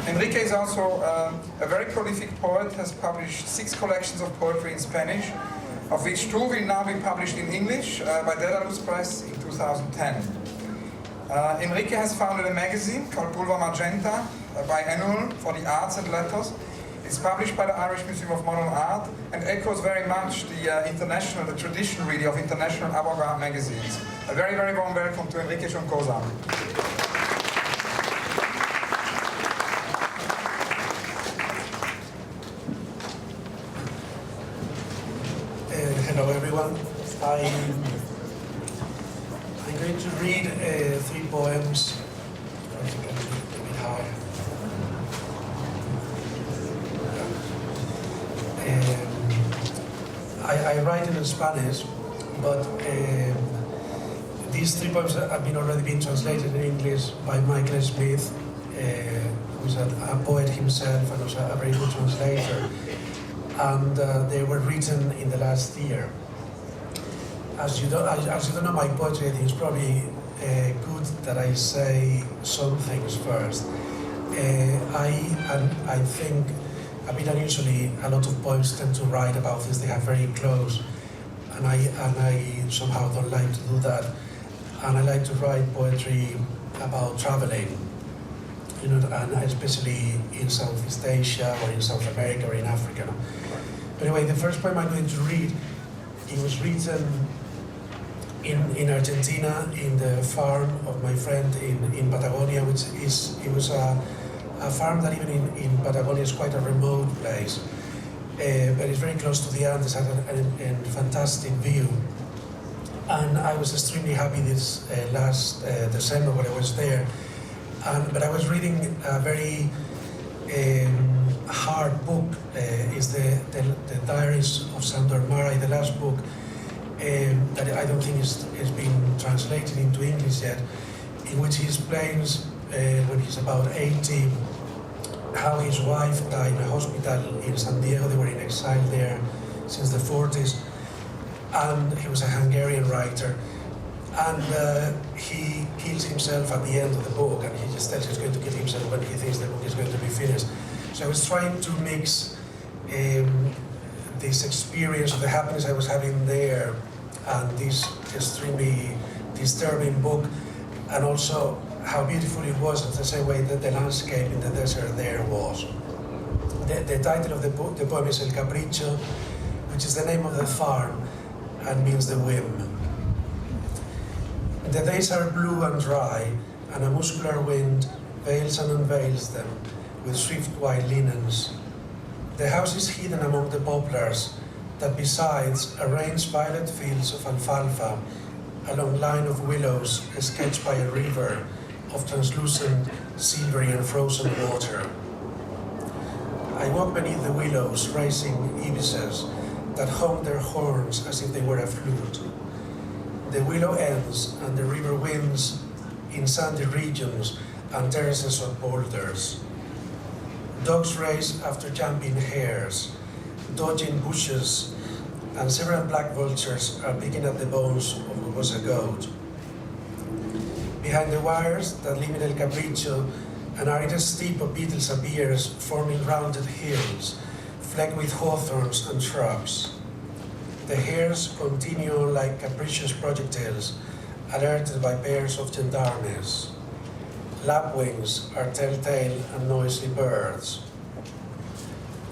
Enrique is also a very prolific poet, has published 6 collections of poetry in Spanish, of which 2 will now be published in English by Dedalus Press in 2010. Enrique has founded a magazine called Boulevard Magenta, biannual for the arts and letters. It's published by the Irish Museum of Modern Art and echoes very much the tradition really of international avant-garde magazines. A very, very warm welcome to Enrique Juncosa. Hello everyone. I'm going to read 3 poems. I think I'm a bit higher. I write in Spanish, but these 3 poems have already been translated in English by Michael Smith, who's a poet himself and also a very good translator. And they were written in the last year. As you don't know my poetry, I think it's probably good that I say some things first. I think a bit unusually, a lot of poems tend to write about things they have very close, and I somehow don't like to do that. And I like to write poetry about traveling, and especially in Southeast Asia or in South America or in Africa. But anyway, the first poem I'm going to read, it was written in Argentina, in the farm of my friend in Patagonia, which it was a farm that even in Patagonia is quite a remote place, but it's very close to the Andes, has a fantastic view. And I was extremely happy this last December when I was there. But I was reading a very hard book. Is the Diaries of Sandor Maray, the last book that I don't think is been translated into English yet, in which he explains when he's about 80 how his wife died in a hospital in San Diego. They were in exile there since the 40s, and he was a Hungarian writer. And he kills himself at the end of the book, and he just tells he's going to kill himself when he thinks the book is going to be finished. So I was trying to mix this experience of the happiness I was having there and this extremely disturbing book, and also how beautiful it was in the same way that the landscape in the desert there was. The title of the poem is El Capricho, which is the name of the farm and means the whim. The days are blue and dry, and a muscular wind veils and unveils them with swift white linens. The house is hidden among the poplars that besides arrange violet fields of alfalfa, a long line of willows sketched by a river of translucent, silvery and frozen water. I walk beneath the willows, raising ibises that hum their horns as if they were a flute. The willow ends and the river winds in sandy regions and terraces of boulders. Dogs race after jumping hares, dodging bushes, and several black vultures are picking at the bones of what was a goat. Behind the wires that limit El Capricho, an arid steep of beetles appears, forming rounded hills, flecked with hawthorns and shrubs. The hares continue like capricious projectiles, alerted by pairs of gendarmes. Lapwings are telltale and noisy birds.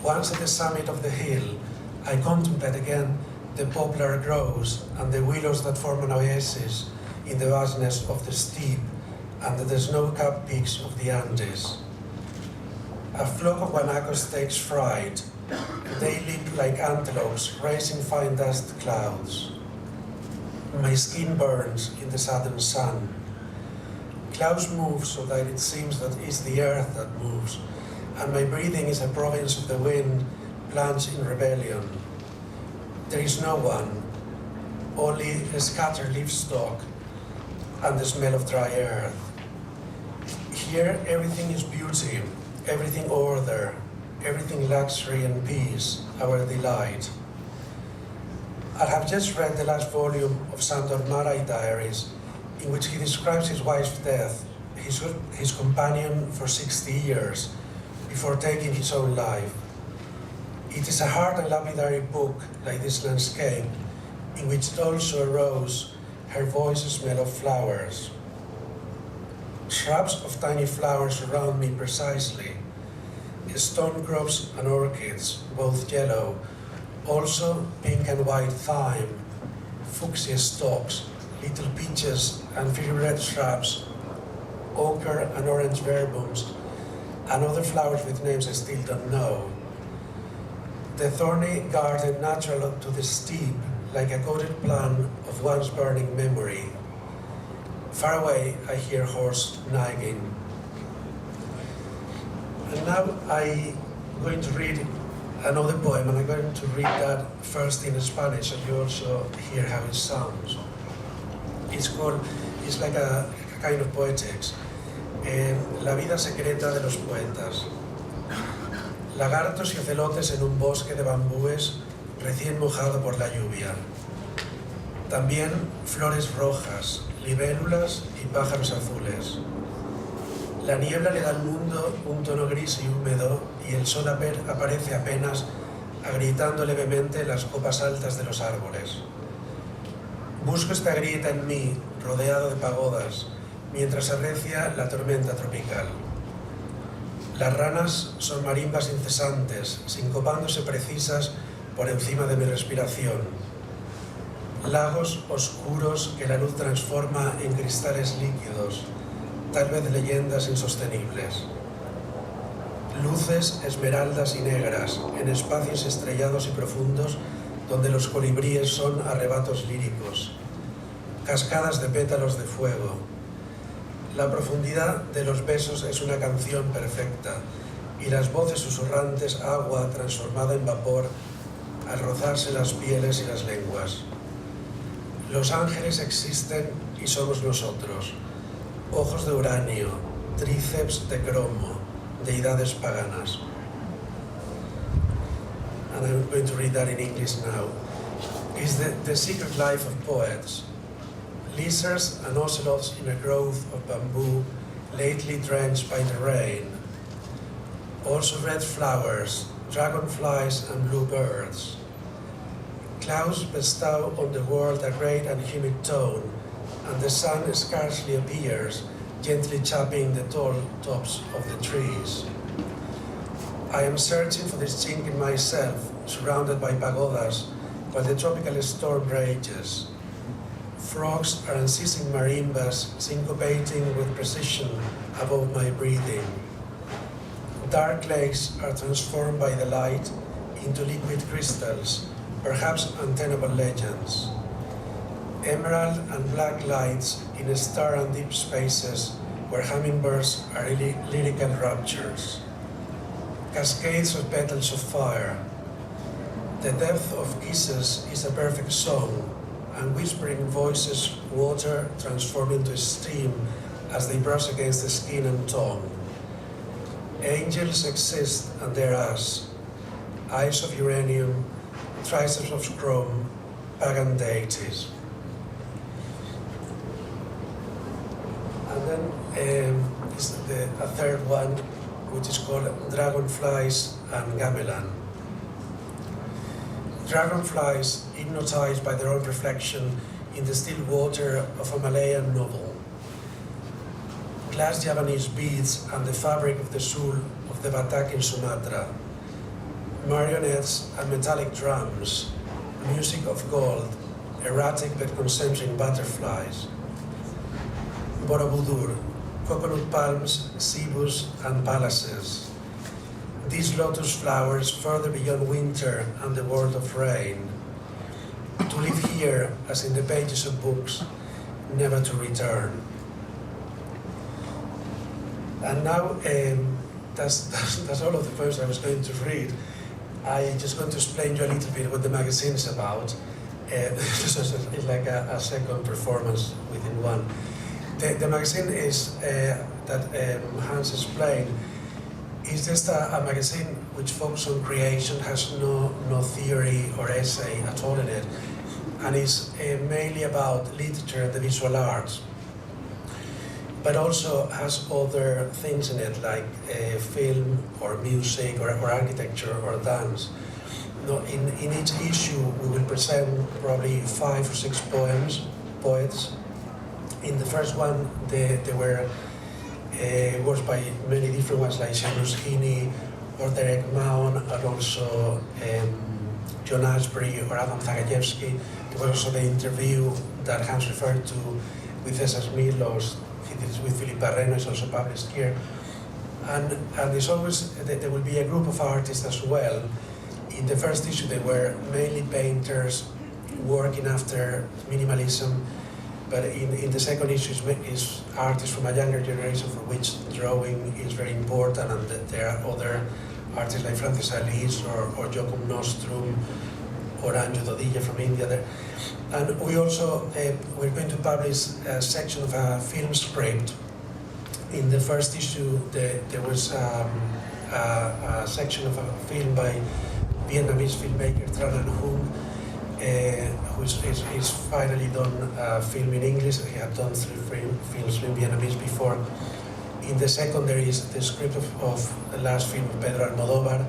Once at the summit of the hill, I contemplate again the poplar groves and the willows that form an oasis in the vastness of the steep and the snow-capped peaks of the Andes. A flock of guanacos takes fright. They leap like antelopes, raising fine dust clouds. My skin burns in the southern sun. Clouds move so that it seems that it's the earth that moves, and my breathing is a province of the wind plunged in rebellion. There is no one, only a scattered leaf stalk and the smell of dry earth. Here everything is beauty, everything order, everything luxury and peace, our delight. I have just read the last volume of Sandor Maray Diaries, in which he describes his wife's death, his companion for 60 years before taking his own life. It is a hard and lapidary book, like this landscape, in which it also arose her voice's smell of flowers. Shrubs of tiny flowers surround me precisely. Stone crops and orchids, both yellow, also pink and white thyme, fuchsia stalks, little peaches and very red shrubs, ochre and orange verbums, and other flowers with names I still don't know. The thorny garden natural to the steep, like a coated plan of once burning memory. Far away I hear horse nagging. And now I'm going to read another poem, and I'm going to read that first in Spanish, and you also hear how it sounds. It's like a kind of poetics. La vida secreta de los poetas. Lagartos y ocelotes en un bosque de bambúes recién mojado por la lluvia. También flores rojas, libélulas y pájaros azules. La niebla le da al mundo un tono gris y húmedo, y el sol aparece apenas agrietando levemente las copas altas de los árboles. Busco esta grieta en mí, rodeado de pagodas, mientras arrecia la tormenta tropical. Las ranas son marimbas incesantes, sincopándose precisas por encima de mi respiración. Lagos oscuros que la luz transforma en cristales líquidos, tal vez leyendas insostenibles. Luces esmeraldas y negras en espacios estrellados y profundos donde los colibríes son arrebatos líricos. Cascadas de pétalos de fuego. La profundidad de los besos es una canción perfecta, y las voces susurrantes agua transformada en vapor al rozarse las pieles y las lenguas. Los ángeles existen y somos nosotros. Ojos de uranio, tríceps de cromo, deidades paganas. And I'm going to read that in English now. Is the secret life of poets. Lizards and ocelots in a grove of bamboo, lately drenched by the rain. Also red flowers, dragonflies and bluebirds. Clouds bestow on the world a great and humid tone, and the sun scarcely appears, gently chopping the tall tops of the trees. I am searching for this chink in myself, surrounded by pagodas, while the tropical storm rages. Frogs are unceasing marimbas, syncopating with precision above my breathing. Dark lakes are transformed by the light into liquid crystals, perhaps untenable legends. Emerald and black lights in star and deep spaces where hummingbirds are lyrical raptures. Cascades of petals of fire. The depth of kisses is a perfect song, and whispering voices water transform into steam as they brush against the skin and tongue. Angels exist and they're us. Eyes of uranium, triceps of chrome, pagan deities. And then is a third one, which is called Dragonflies and Gamelan. Dragonflies hypnotized by their own reflection in the still water of a Malayan novel. Glass Javanese beads and the fabric of the sul of the Batak in Sumatra. Marionettes and metallic drums, music of gold, erratic but concentric butterflies. Borobudur, coconut palms, cebus and palaces. These lotus flowers further beyond winter and the world of rain. To live here as in the pages of books, never to return. And now that's all of the poems I was going to read. I just going to explain you a little bit what the magazine is about. It's like a second performance within one. The magazine is, that Hans explained, is just a magazine which focuses on creation, has no theory or essay at all in it, and is mainly about literature and the visual arts. but also has other things in it, like film or music or architecture or dance. No, in each issue, we will present probably 5 or 6 poets. In the first one, there were works by many different ones, like Seamus Heaney or Derek Maun, and also John Ashbery or Adam Zagajewski. There was also the interview that Hans referred to with Cesar Milos. He did it with Philip Barreno, it's also published here. And it's always, there will be a group of artists as well. In the first issue, they were mainly painters working after minimalism, but in the second issue is artists from a younger generation for which drawing is very important, and there are other artists like Francis Alice or Joachim Nostrum or Anju Dodilla from India there. And we also, we're going to publish a section of a film script. In the first issue, there was a section of a film by Vietnamese filmmaker Tran Anh Hung, who is finally done film in English. He had done 3 films in Vietnamese before. In the second, there is the script of the last film of Pedro Almodóvar,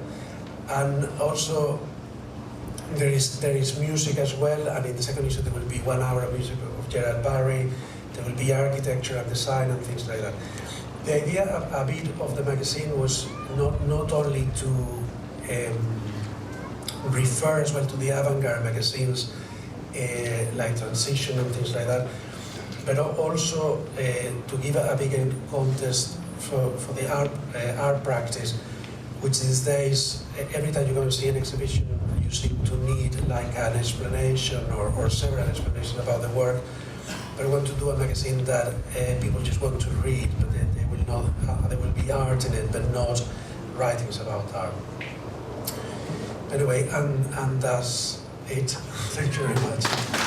and also there is music as well. And in the second issue, there will be 1 hour of music of Gerard Barry. There will be architecture and design and things like that. The idea a bit of the magazine was not only to refer as well to the avant-garde magazines like Transition and things like that, but also to give a bigger contest for the art practice, which these days, every time you go and see an exhibition, you seem to need like an explanation or several explanations about the work. But I want to do a magazine that people just want to read, but they will not. There will be art in it, but not writings about art. Anyway, and that's it. Thank you very much.